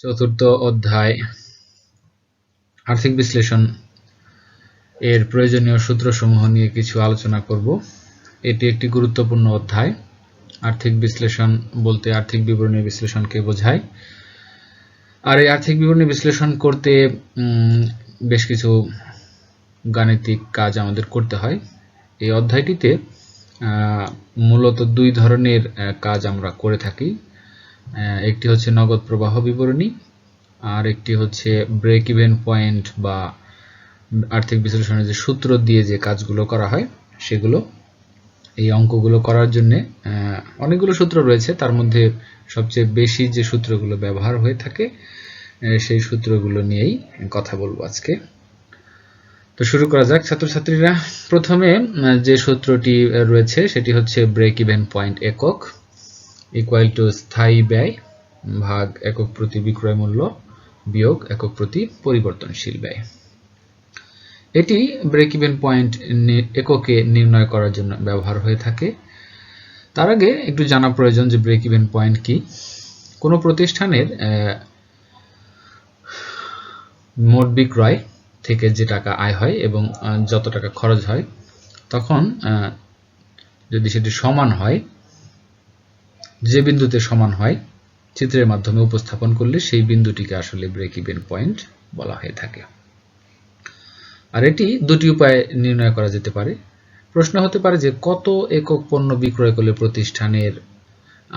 চতুর্থ অধ্যায় আর্থিক বিশ্লেষণ এর প্রয়োজনীয় সূত্রসমূহ নিয়ে কিছু আলোচনা করব। এটি একটি গুরুত্বপূর্ণ অধ্যায়। আর্থিক বিশ্লেষণ বলতে আর্থিক বিবরণী বিশ্লেষণকে বোঝায়। আর এই আর্থিক বিবরণী বিশ্লেষণ করতে বেশ কিছু গাণিতিক কাজ আমাদের করতে হয়। এই অধ্যায়টিতে মূলত দুই ধরনের কাজ আমরা করে থাকি। একটি হচ্ছে নগদ প্রবাহ বিবরণী, আর একটি হচ্ছে ব্রেক ইভেন পয়েন্ট বা আর্থিক বিশ্লেষণের যে সূত্র দিয়ে যে কাজগুলো করা হয় সেগুলো। এই অঙ্কগুলো করার জন্য অনেকগুলো সূত্র রয়েছে, তার মধ্যে সবচেয়ে বেশি যে সূত্রগুলো ব্যবহার হয়ে থাকে সেই সূত্রগুলো নিয়েই কথা বলবো আজকে। তো শুরু করা যাক ছাত্রছাত্রীরা। প্রথমে যে সূত্রটি রয়েছে সেটি হচ্ছে ব্রেক ইভেন পয়েন্ট একক ইকুয়াল টু স্থায়ী ব্যয় ভাগ একক প্রতি বিক্রয় মূল্য বিয়োগ একক প্রতি পরিবর্তনশীল ব্যয়। এটি ব্রেক ইভেন পয়েন্ট এককে নির্ণয় করার জন্য ব্যবহার হয়ে থাকে। তার আগে একটু জানা প্রয়োজন যে ব্রেক ইভেন পয়েন্ট কি। কোনো প্রতিষ্ঠানের মোট বিক্রয় থেকে যে টাকা আয় হয় এবং যত টাকা খরচ হয়, তখন যদি সেটি সমান হয়, যে বিন্দুতে সমান হয় চিত্রের মাধ্যমে উপস্থাপন করলে সেই বিন্দুটিকে আসলে ব্রেক ইভেন পয়েন্ট বলা হয়ে থাকে। আর এটি দুটি উপায়ে নির্ণয় করা যেতে পারে। প্রশ্ন হতে পারে যে কত একক পণ্য বিক্রয় করলে প্রতিষ্ঠানের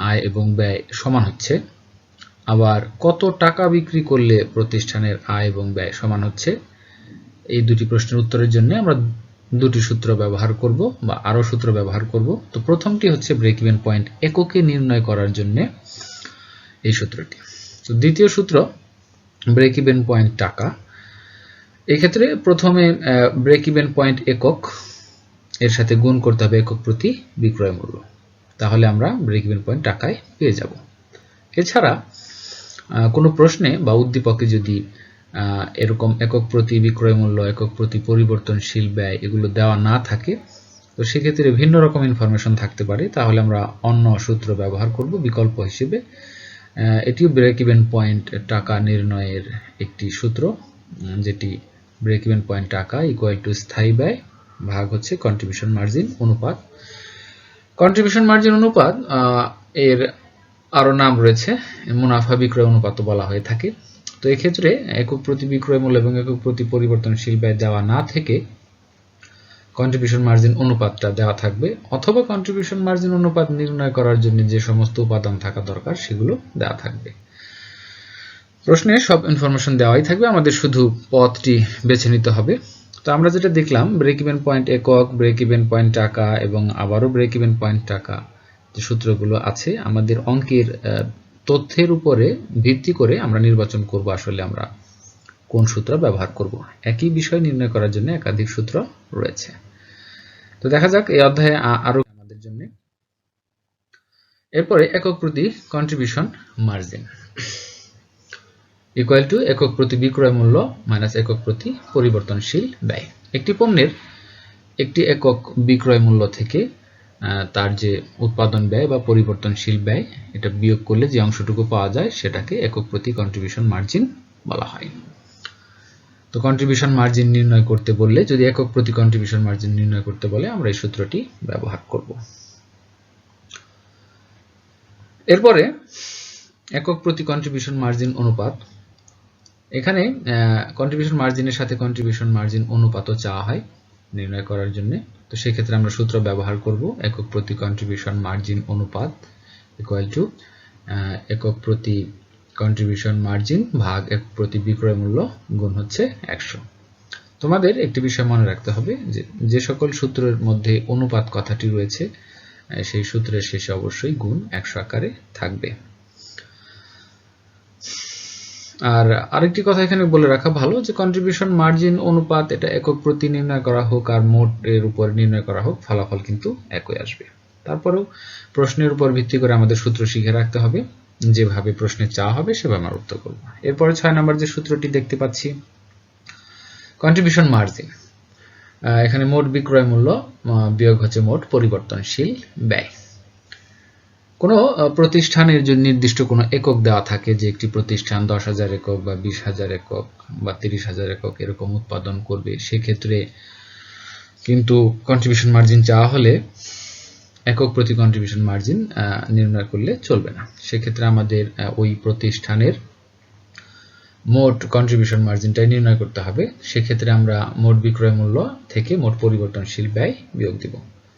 আয় এবং ব্যয় সমান হচ্ছে, আবার কত টাকা বিক্রি করলে প্রতিষ্ঠানের আয় এবং ব্যয় সমান হচ্ছে। এই দুটি প্রশ্নের উত্তরের জন্য আমরা দুটি সূত্র ব্যবহার করব বা আরো সূত্র ব্যবহার করব। তো প্রথমটি হচ্ছে ব্রেক ইভেন পয়েন্ট এককে নির্ণয় করার জন্য এই সূত্রটি। তো দ্বিতীয় সূত্র ব্রেক ইভেন পয়েন্ট টাকা। এক্ষেত্রে প্রথমে ব্রেক ইভেন পয়েন্ট একক এর সাথে গুণ করতে হবে একক প্রতি বিক্রয় মূল্য, তাহলে আমরা ব্রেক ইভেন পয়েন্ট টাকায় পেয়ে যাব। এছাড়া কোনো প্রশ্নে বা উদ্দীপকে যদি এরকম একক প্রতি বিক্রয় মূল্য, একক প্রতি পরিবর্তনশীল ব্যয় এগুলো দেওয়া না থাকে, তো সেক্ষেত্রে ভিন্ন রকম ইনফরমেশন থাকতে পারে, তাহলে আমরা অন্য সূত্র ব্যবহার করব বিকল্প হিসেবে। এটিও ব্রেক ইভেন পয়েন্ট টাকা নির্ণয়ের একটি সূত্র, যেটি ব্রেক ইভেন পয়েন্ট টাকা ইকুয়াল টু স্থায়ী ব্যয় ভাগ হচ্ছে কন্ট্রিবিউশন মার্জিন অনুপাত। কন্ট্রিবিউশন মার্জিন অনুপাত এর আরো নাম রয়েছে, মুনাফা বিক্রয় অনুপাত বলা হয়ে থাকে। তো এক্ষেত্রে একক প্রতি বিক্রয় মূল্য এবং একক প্রতি পরিবর্তনশীল ব্যয় দেওয়া না থেকে কন্ট্রিবিউশন মার্জিন অনুপাতটা দেওয়া থাকবে, অথবা কন্ট্রিবিউশন মার্জিন অনুপাত নির্ণয় করার জন্য যে সমস্ত উপাদান থাকা দরকার সেগুলো দেওয়া থাকবে। প্রশ্নে সব ইনফরমেশন দেওয়াই থাকবে, আমাদের শুধু পথটি বেছে নিতে হবে। তো আমরা যেটা দেখলাম, ব্রেক ইভেন পয়েন্ট একক, ব্রেক ইভেন পয়েন্ট টাকা এবং আবারও ব্রেক ইভেন পয়েন্ট টাকা যে সূত্রগুলো আছে, আমাদের অঙ্কের তথ্যের উপরে ভিত্তি করে আমরা নির্বাচন করব আসলে আমরা কোন সূত্র ব্যবহার করব। একই বিষয় নির্ণয় করার জন্য একাধিক সূত্র রয়েছে। তো দেখা যাক এই অধ্যায়ে আরো আমাদের জন্য। এরপরে একক প্রতি কন্ট্রিবিউশন মার্জিন ইকুয়াল টু একক প্রতি বিক্রয় মূল্য মাইনাস একক প্রতি পরিবর্তনশীল ব্যয়। একটি পণ্যের একটি একক বিক্রয় মূল্য থেকে তার যে উৎপাদন ব্যয় বা পরিবর্তনশীল ব্যয় এটা বিয়োগ করলে যে অংশটুকু পাওয়া যায় সেটাকে একক প্রতি কন্ট্রিবিউশন মার্জিন বলা হয়। তো কন্ট্রিবিউশন মার্জিন নির্ণয় করতে বললে, যদি একক প্রতি কন্ট্রিবিউশন মার্জিন নির্ণয় করতে বলে, আমরা এই সূত্রটি ব্যবহার করব। এরপরে একক প্রতি কন্ট্রিবিউশন মার্জিন অনুপাত। এখানে কন্ট্রিবিউশন মার্জিনের সাথে কন্ট্রিবিউশন মার্জিন অনুপাতও চাওয়া হয় নির্ণয় করার জন্য। তো সেক্ষেত্রে আমরা সূত্র ব্যবহার করব একক প্রতি কন্ট্রিবিউশন মার্জিন অনুপাত ইকুয়াল টু একক প্রতি কন্ট্রিবিউশন মার্জিন ভাগ একক প্রতি বিক্রয় মূল্য গুণ হচ্ছে 100। তোমাদের একটি বিষয় মনে রাখতে হবে যে সকল সূত্রের মধ্যে অনুপাত কথাটি রয়েছে সেই সূত্রের শেষে অবশ্যই গুণ 100 আকারে থাকবে। আর আরেকটি কথা এখানে বলে রাখা ভালো যে কন্ট্রিবিউশন মার্জিন অনুপাত এটা একক প্রতি নির্ণয় করা হোক আর মোট এর উপর নির্ণয় করা হোক, ফলাফল কিন্তু একই আসবে। তারপরেও প্রশ্নের উপর ভিত্তি করে আমাদের সূত্র শিখে রাখতে হবে, যেভাবে প্রশ্নে চাওয়া হবে সেভাবে আমরা উত্তর করব। এরপরে 6 নম্বর যে সূত্রটি দেখতে পাচ্ছি, কন্ট্রিবিউশন মার্জিন। এখানে মোট বিক্রয় মূল্য বিয়োগ হচ্ছে মোট পরিবর্তনশীল ব্যয়। কোনো প্রতিষ্ঠানের যদি নির্দিষ্ট কোনো একক দেওয়া থাকে যে একটি প্রতিষ্ঠান 10,000 একক বা 20,000 একক বা 30,000 একক এরকম উৎপাদন করবে, সেক্ষেত্রে কিন্তু কন্ট্রিবিউশন মার্জিন চাওয়া হলে একক প্রতি কন্ট্রিবিউশন মার্জিন নির্ণয় করলে চলবে না। সেক্ষেত্রে আমাদের ওই প্রতিষ্ঠানের মোট কন্ট্রিবিউশন মার্জিনটাই নির্ণয় করতে হবে। সেক্ষেত্রে আমরা মোট বিক্রয় মূল্য থেকে মোট পরিবর্তনশীল ব্যয় বিয়োগ দিব।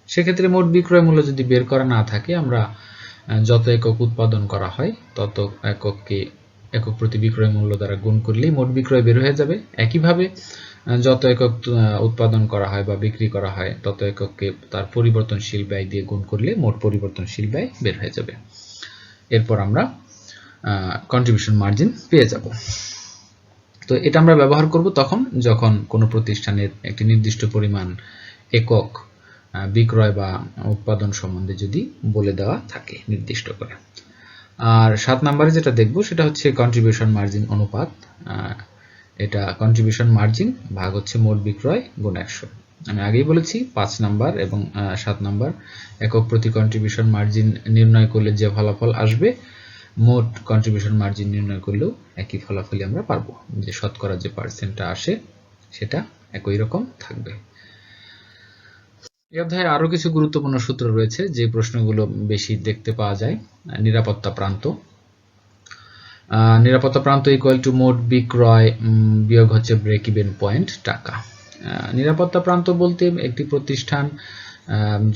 সেক্ষেত্রে মোট বিক্রয় মূল্য যদি বের করা না থাকে, আমরা যত একক উৎপাদন করা হয় তত এককে একক প্রতি বিক্রয় মূল্য দ্বারা গুণ করলেই মোট বিক্রয় বের হয়ে যাবে। একইভাবে যত একক উৎপাদন করা হয় বা বিক্রি করা হয় তত এককে তার পরিবর্তনশীল ব্যয় দিয়ে গুণ করলে মোট পরিবর্তনশীল ব্যয় বের হয়ে যাবে। এরপর আমরা কন্ট্রিবিউশন মার্জিন পেয়ে যাব। তো এটা আমরা ব্যবহার করব তখন যখন কোনো প্রতিষ্ঠানের একটি নির্দিষ্ট পরিমাণ একক বিক্রয় বা উৎপাদন সম্বন্ধে যদি বলে দেওয়া থাকে নির্দিষ্ট করে। আর 7 নম্বরে যেটা দেখব সেটা হচ্ছে কন্ট্রিবিউশন মার্জিন অনুপাত। এটা কন্ট্রিবিউশন মার্জিন ভাগ হচ্ছে মোট বিক্রয় গুণ 100। আমি আগেই বলেছি 5 নাম্বার এবং 7 নাম্বার একক প্রতি কন্ট্রিবিউশন মার্জিন নির্ণয় করলে যে ফলাফল আসবে, মোট কন্ট্রিবিউশন মার্জিন নির্ণয় করলেও একই ফলাফলই আমরা পারবো। যে শতকরা যে পার্সেন্টটা আসে সেটা একই রকম থাকবে। এই অধ্যায়ে আরো কিছু গুরুত্বপূর্ণ সূত্র রয়েছে যে প্রশ্নগুলো বেশি দেখতে পাওয়া যায়। নিরাপত্তা প্রান্ত। নিরাপত্তা প্রান্ত ইকুয়াল টু মোট বিক্রয় বিয়োগ হচ্ছে ব্রেক ইভেন পয়েন্ট টাকা। নিরাপত্তা প্রান্ত বলতে একটি প্রতিষ্ঠান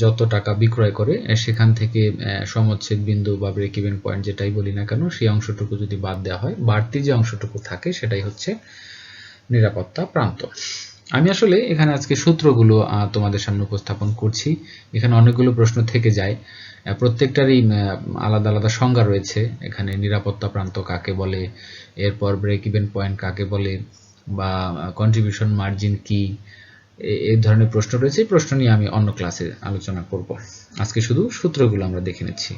যত টাকা বিক্রয় করে সেখান থেকে সমচ্ছেদ বিন্দু বা ব্রেক ইভেন পয়েন্ট যেটাই বলি না কেন, সেই অংশটুকু যদি বাদ দেওয়া হয়, বাড়তি যে অংশটুকু থাকে সেটাই হচ্ছে নিরাপত্তা প্রান্ত। আমি আসলে এখানে আজকে সূত্রগুলো তোমাদের সামনে উপস্থাপন করছি। এখানে অনেকগুলো প্রশ্ন থেকে যায়, প্রত্যেকটারই আলাদা আলাদা সংজ্ঞা রয়েছে। এখানে নিরাপত্তা প্রান্ত কাকে বলে, এরপর ব্রেক ইভেন পয়েন্ট কাকে বলে, বা কন্ট্রিবিউশন মার্জিন কি, এই ধরনের প্রশ্ন রয়েছে। এই প্রশ্ন নিয়ে আমি অন্য ক্লাসে আলোচনা করব। আজকে শুধু সূত্রগুলো আমরা দেখে নিচ্ছি।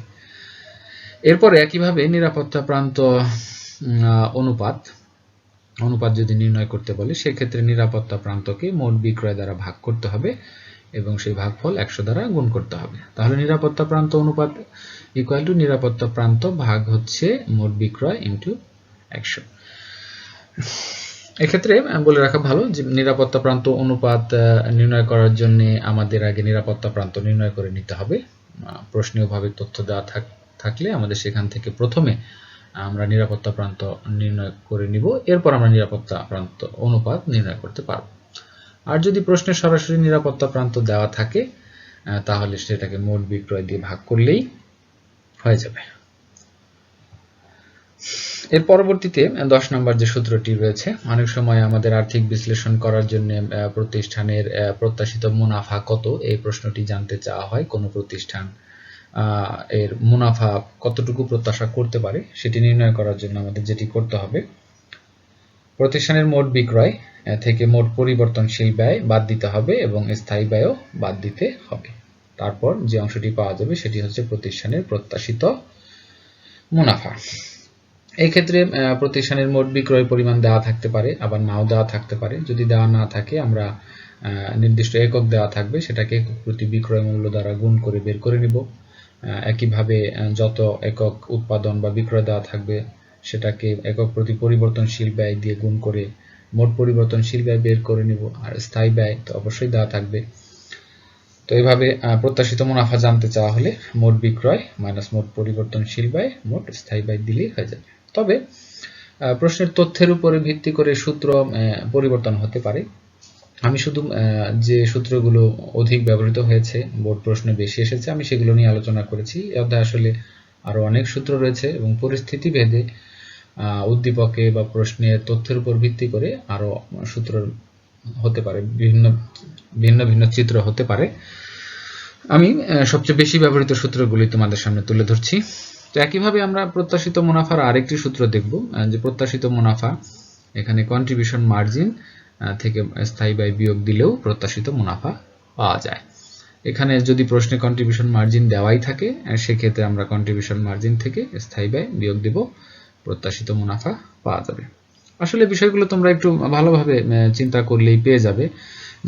এরপরে একইভাবে নিরাপত্তা প্রান্ত অনুপাত যদি নির্ণয় করতে বলে, সেক্ষেত্রে নিরাপত্তা প্রান্তকে মোট বিক্রয় দ্বারা ভাগ করতে হবে এবং সেই ভাগফল 100 দ্বারা গুণ করতে হবে। তাহলে নিরাপত্তা প্রান্ত অনুপাত ইকুয়াল টু নিরাপত্তা প্রান্ত ভাগ হচ্ছে মোট বিক্রয় ইনটু 100। এক্ষেত্রে বলে রাখা ভালো যে নিরাপত্তা প্রান্ত অনুপাত নির্ণয় করার জন্য আমাদের আগে নিরাপত্তা প্রান্ত নির্ণয় করে নিতে হবে। প্রশ্নীয়ভাবে তথ্য দেওয়া থাকলে আমাদের সেখান থেকে প্রথমে আমরা নিরাপত্তা প্রান্ত নির্ণয় করে নিব, এরপর আমরা নিরাপত্তা প্রান্ত অনুপাত নির্ণয় করতে পারব। আর যদি প্রশ্নে সরাসরি নিরাপত্তা প্রান্ত দেওয়া থাকে তাহলে সেটাকে মোট বিক্রয় দিয়ে ভাগ করলেই হয়ে যাবে। এর পরবর্তীতে 10 নম্বর যে সূত্রটি রয়েছে, অনেক সময় আমাদের আর্থিক বিশ্লেষণ করার জন্য প্রতিষ্ঠানের প্রত্যাশিত মুনাফা কত, এই প্রশ্নটি জানতে চাওয়া হয়। কোন প্রতিষ্ঠান এর মুনাফা কতটুকু প্রত্যাশা করতে পারে সেটি নির্ণয় করার জন্য আমাদের যেটি করতে হবে, প্রতিষ্ঠানের মোট বিক্রয় থেকে মোট পরিবর্তনশীল ব্যয় বাদ দিতে হবে এবং স্থায়ী ব্যয়ও বাদ দিতে হবে। তারপর যে অংশটি পাওয়া যাবে সেটি হচ্ছে প্রতিষ্ঠানের প্রত্যাশিত মুনাফা। এই ক্ষেত্রে প্রতিষ্ঠানের মোট বিক্রয় পরিমাণ দেওয়া থাকতে পারে, আবার নাও দেওয়া থাকতে পারে। যদি দেওয়া না থাকে, আমরা নির্দিষ্ট একক দেওয়া থাকবে, সেটাকে একক প্রতি বিক্রয় মূল্য দ্বারা গুণ করে বের করে নিব। একইভাবে যত একক উৎপাদন বা বিক্রয় দেওয়া থাকবে সেটাকে একক প্রতি পরিবর্তনশীল ব্যয় দিয়ে গুণ করে মোট পরিবর্তনশীল ব্যয় বের করে নিব। আর স্থায়ী ব্যয় তো অবশ্যই দেওয়া থাকবে। তো এইভাবে প্রত্যাশিত মুনাফা জানতে চাওয়া হলে মোট বিক্রয় মাইনাস মোট পরিবর্তনশীল ব্যয় মোট স্থায়ী ব্যয় দিলেই হয়ে যাবে। তবে প্রশ্নের তথ্যের উপরে ভিত্তি করে সূত্র পরিবর্তন হতে পারে। আমি শুধু যে সূত্রগুলো অধিক ব্যবহৃত হয়েছে, বোর্ড প্রশ্নে বেশি এসেছে, আমি সেগুলো নিয়ে আলোচনা করেছি। এই অধ্যায়ে আসলে আরো অনেক সূত্র রয়েছে এবং পরিস্থিতি ভেদে উদ্দীপকে বা প্রশ্নের তথ্যের উপর ভিত্তি করে আরো সূত্র হতে পারে, ভিন্ন ভিন্ন চিত্র হতে পারে। আমি সবচেয়ে বেশি ব্যবহৃত সূত্রগুলি তোমাদের সামনে তুলে ধরছি। তো একইভাবে আমরা প্রত্যাশিত মুনাফার আরেকটি সূত্র দেখব, যে প্রত্যাশিত মুনাফা এখানে কন্ট্রিবিউশন মার্জিন থেকে স্থায়ী ব্যয় বিয়োগ দিলেও প্রত্যাশিত মুনাফা পাওয়া যায়। এখানে যদি প্রশ্নে কন্ট্রিবিউশন মার্জিন দেওয়াই থাকে, সেক্ষেত্রে আমরা কন্ট্রিবিউশন মার্জিন থেকে স্থায়ী ব্যয় বিয়োগ দেব, প্রত্যাশিত মুনাফা পাওয়া যাবে। আসলে বিষয়গুলো তোমরা একটু ভালোভাবে চিন্তা করলেই পেয়ে যাবে।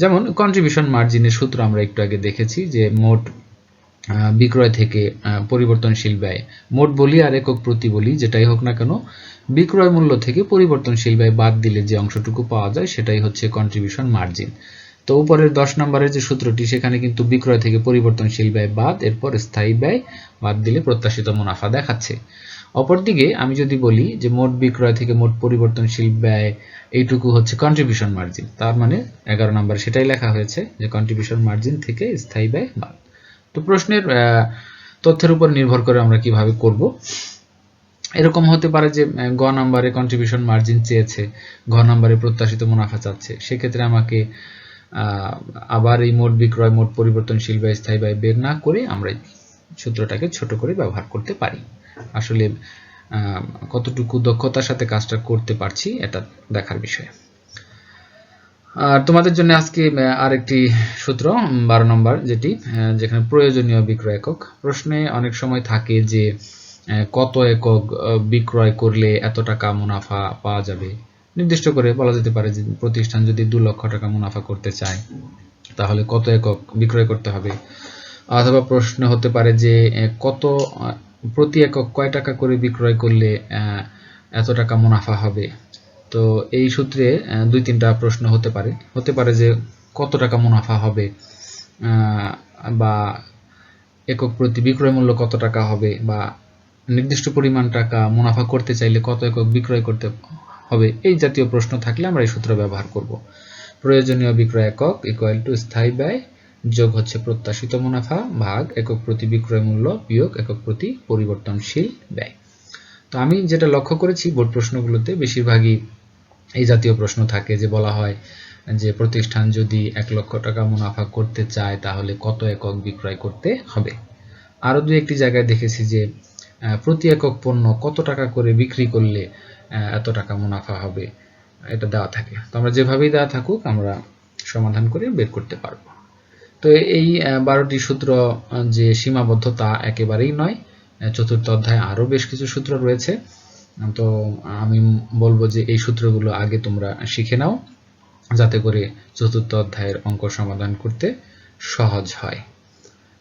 যেমন কন্ট্রিবিউশন মার্জিনের সূত্র আমরা একটু আগে দেখেছি, যে মোট বিক্রয় থেকে পরিবর্তনশীল ব্যয় মোট বলি আর একক প্রতি বলি যেটাই হোক না কেন বিক্রয় মূল্য থেকে পরিবর্তনশীল ব্যয় বাদ দিলে যে অংশটুকু পাওয়া যায় সেটাই হচ্ছে কন্ট্রিবিউশন মার্জিন। তো উপরের 10 নম্বরের যে সূত্রটি সেখানে কিন্তু বিক্রয় থেকে পরিবর্তনশীল ব্যয় বাদ এরপর স্থায়ী ব্যয় বাদ দিলে প্রত্যাশিত মুনাফা দেখাচ্ছে। অপরদিকে আমি যদি বলি যে মোট বিক্রয় থেকে মোট পরিবর্তনশীল ব্যয় এইটুকু হচ্ছে কন্ট্রিবিউশন মার্জিন, তার মানে 11 নম্বর সেটাই লেখা হয়েছে যে কন্ট্রিবিউশন মার্জিন থেকে স্থায়ী ব্যয় বাদ। তো প্রশ্নের তথ্যের উপর নির্ভর করে আমরা কিভাবে করব, এরকম হতে পারে যে গ নম্বরে কন্ট্রিবিউশন মার্জিন চেয়েছে, ঘ নম্বরে প্রত্যাশিত মুনাফা চাচ্ছে, সেক্ষেত্রে আমাকে আবার এই মোট বিক্রয় মোট পরিবর্তনশীল ব্যয় স্থায়ী ব্যয় বের না করে আমরা সূত্রটাকে ছোট করে ব্যবহার করতে পারি। আসলে কতটুকু দক্ষতার সাথে কাজটা করতে পারছি এটা দেখার বিষয়। আর তোমাদের জন্য আজকে আরেকটি সূত্র 12 নম্বর যেখানে প্রয়োজনীয় বিক্রয় একক। প্রশ্নে অনেক সময় থাকে যে কত একক বিক্রয় করলে এত টাকা মুনাফা পাওয়া যাবে, নির্দিষ্ট করে বলা যেতে পারে যে প্রতিষ্ঠান যদি 2 লক্ষ টাকা মুনাফা করতে চায় তাহলে কত একক বিক্রয় করতে হবে, অথবা প্রশ্ন হতে পারে যে কত প্রতি একক কয় টাকা করে বিক্রয় করলে এত টাকা মুনাফা হবে। তো এই সূত্রে 2-3টা প্রশ্ন হতে পারে যে কত টাকা মুনাফা হবে, বা একক প্রতি বিক্রয় মূল্য কত টাকা হবে, বা নির্দিষ্ট পরিমাণ টাকা মুনাফা করতে চাইলে কত একক বিক্রয় করতে হবে। এই জাতীয় প্রশ্ন থাকলে আমরা এই সূত্র ব্যবহার করব। প্রয়োজনীয় বিক্রয় একক ইকুয়াল টু স্থায়ী ব্যয় যোগ হচ্ছে প্রত্যাশিত মুনাফা ভাগ একক প্রতি বিক্রয় মূল্য বিয়োগ একক প্রতি পরিবর্তনশীল ব্যয়। তো আমি যেটা লক্ষ্য করেছি বোর্ড প্রশ্নগুলোতে বেশিরভাগই এই জাতীয় প্রশ্ন থাকে যে বলা হয় যে প্রতিষ্ঠান যদি 1 লক্ষ টাকা মুনাফা করতে চায় তাহলে কত একক বিক্রয় করতে হবে। আরো 2-1টি জায়গায় দেখেছি যে প্রতি একক পণ্য কত টাকা করে বিক্রি করলে এত টাকা মুনাফা হবে, এটা দেওয়া থাকে। তো আমরা যেভাবেই দেওয়া থাকুক আমরা সমাধান করে বের করতে পারবো। তো এই 12টি সূত্র যে সীমাবদ্ধ তা একেবারেই নয়, চতুর্থ অধ্যায়ে আরো বেশ কিছু সূত্র রয়েছে। তো আমি বলবো যে এই সূত্রগুলো আগে তোমরা শিখে নাও যাতে করে চতুর্থ অধ্যায়ের অঙ্ক সমাধান করতে সহজ হয়।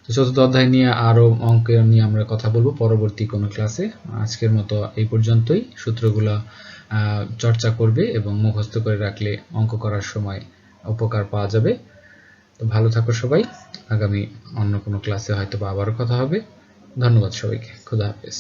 তো চতুর্থ অধ্যায় নিয়ে আরো অঙ্ক নিয়ে আমরা কথা বলবো পরবর্তী কোনো ক্লাসে। আজকের মতো এই পর্যন্তই। সূত্রগুলো চর্চা করবে এবং মুখস্থ করে রাখলে অঙ্ক করার সময় উপকার পাওয়া যাবে। তো ভালো থাকো সবাই, আগামী অন্য কোনো ক্লাসে হয়তো আবারও কথা হবে। ধন্যবাদ সবাইকে, খোদা হাফেজ।